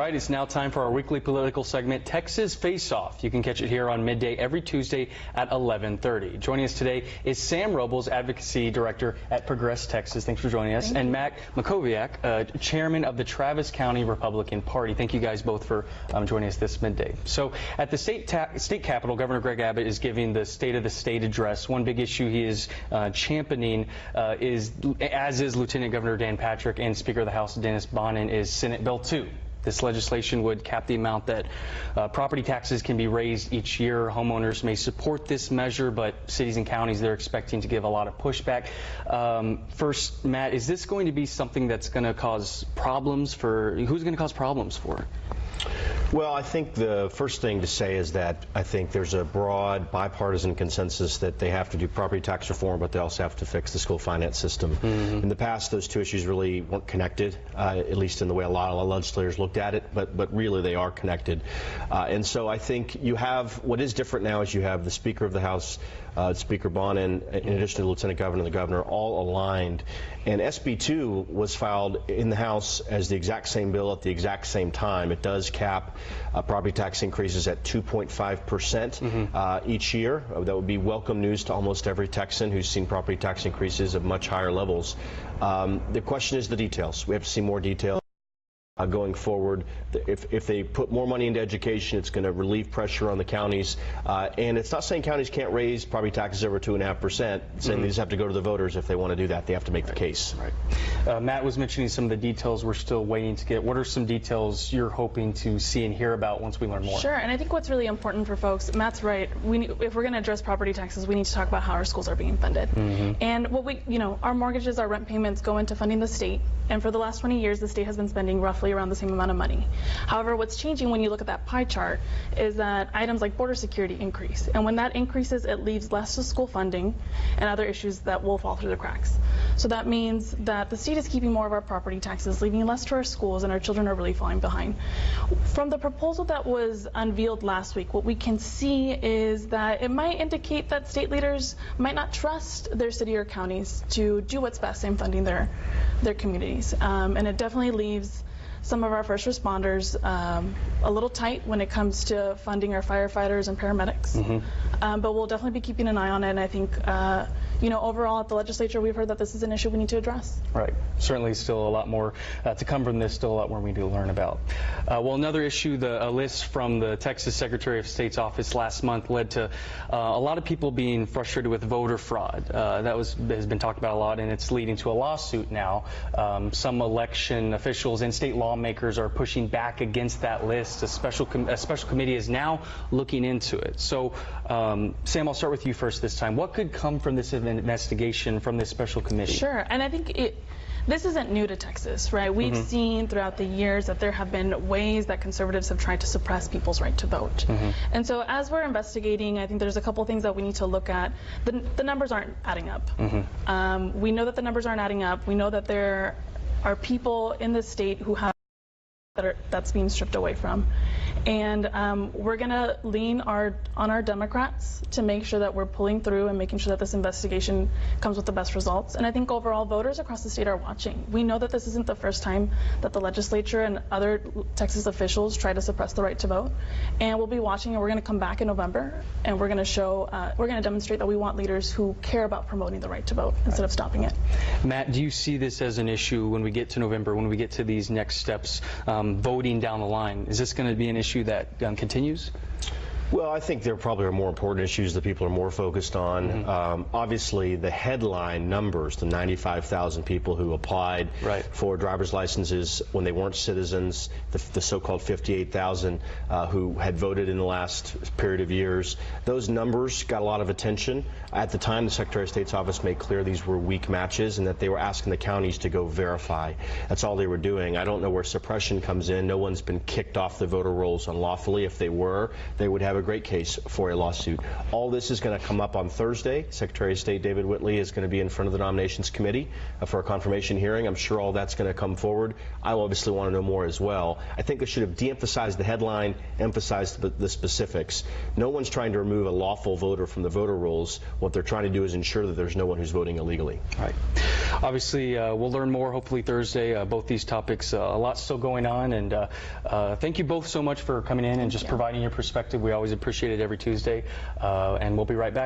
right, it's now time for our weekly political segment, Texas Face Off. You can catch it here on midday every Tuesday at 11:30. Joining us today is Sam Robles, Advocacy Director at Progress Texas. Thanks for joining us. And Matt Makoviak, Chairman of the Travis County Republican Party. Thank you guys both for joining us this midday. So at the state capitol, Governor Greg Abbott is giving the State of the State address. One big issue he is championing as is Lieutenant Governor Dan Patrick and Speaker of the House Dennis Bonnen, is Senate Bill 2. This legislation would cap the amount that property taxes can be raised each year. Homeowners may support this measure, but cities and counties, they're expecting to give a lot of pushback. First, Matt, is this going to be something that's going to cause problems for, who's going to cause problems for? Well, I think the first thing to say is that I think there's a broad bipartisan consensus that they have to do property tax reform, but they also have to fix the school finance system. In the past, those two issues really weren't connected, at least in the way a lot of legislators looked at it, but really they are connected. And so I think you have, what is different now is you have the Speaker of the House, Speaker Bonnen, in addition to the Lieutenant Governor and the Governor, all aligned. And SB 2 was filed in the House as the exact same bill at the exact same time. It does cap property tax increases at 2.5% each year. That would be welcome news to almost every Texan who's seen property tax increases of much higher levels. The question is the details. We have to see more detail. Going forward, if they put more money into education, it's going to relieve pressure on the counties. And it's not saying counties can't raise property taxes over 2.5%. It's saying they just have to go to the voters if they want to do that. They have to make the case. Right. Matt was mentioning some of the details we're still waiting to get. What are some details you're hoping to see and hear about once we learn more? Sure, and I think what's really important for folks, Matt's right, if we're going to address property taxes, we need to talk about how our schools are being funded. And what our mortgages, our rent payments go into funding the state. And for the last 20 years, the state has been spending roughly around the same amount of money. However, what's changing when you look at that pie chart is that items like border security increase. And when that increases, it leaves less to school funding and other issues that will fall through the cracks. So that means that the state is keeping more of our property taxes, leaving less to our schools, and our children are really falling behind. From the proposal that was unveiled last week, what we can see is that it might indicate that state leaders might not trust their city or counties to do what's best in funding their communities. And it definitely leaves some of our first responders a little tight when it comes to funding our firefighters and paramedics. But we'll definitely be keeping an eye on it, and I think overall at the legislature we've heard that this is an issue we need to address. Right. Certainly still a lot more to come from this, still a lot more we need to learn about. Well, another issue, a list from the Texas Secretary of State's office last month led to a lot of people being frustrated with voter fraud. That has been talked about a lot, and it's leading to a lawsuit now. Some election officials and state lawmakers are pushing back against that list. A special committee is now looking into it. So, Sam, I'll start with you first this time. What could come from this investigation from this special committee? Sure, and I think this isn't new to Texas, right? We've seen throughout the years that there have been ways that conservatives have tried to suppress people's right to vote. And so as we're investigating, I think there's a couple things that we need to look at. The numbers aren't adding up. We know that the numbers aren't adding up. We know that there are people in the state who have that's being stripped away from. And we're going to lean on our Democrats to make sure that we're pulling through and making sure that this investigation comes with the best results. And I think overall voters across the state are watching. We know that this isn't the first time that the legislature and other Texas officials try to suppress the right to vote. And we'll be watching, and we're going to come back in November, and we're going to show, we're going to demonstrate that we want leaders who care about promoting the right to vote instead of stopping it. Matt, do you see this as an issue when we get to November, when we get to these next steps, voting down the line? Is this going to be an issue that continues? Well, I think there probably are more important issues that people are more focused on. Obviously, the headline numbers, the 95,000 people who applied for driver's licenses when they weren't citizens, the so-called 58,000 who had voted in the last period of years, those numbers got a lot of attention. At the time, the Secretary of State's office made clear these were weak matches and that they were asking the counties to go verify. That's all they were doing. I don't know where suppression comes in. No one's been kicked off the voter rolls unlawfully. If they were, they would have have a great case for a lawsuit. All this is going to come up on Thursday. Secretary of State David Whitley is going to be in front of the Nominations Committee for a confirmation hearing. I'm sure all that's going to come forward. I obviously want to know more as well. I think they should have de-emphasized the headline, emphasized the specifics. No one's trying to remove a lawful voter from the voter rolls. What they're trying to do is ensure that there's no one who's voting illegally. Right. Obviously, we'll learn more hopefully Thursday. Both these topics, a lot still going on, and thank you both so much for coming in and just providing your perspective. We always appreciate it every Tuesday, and we'll be right back.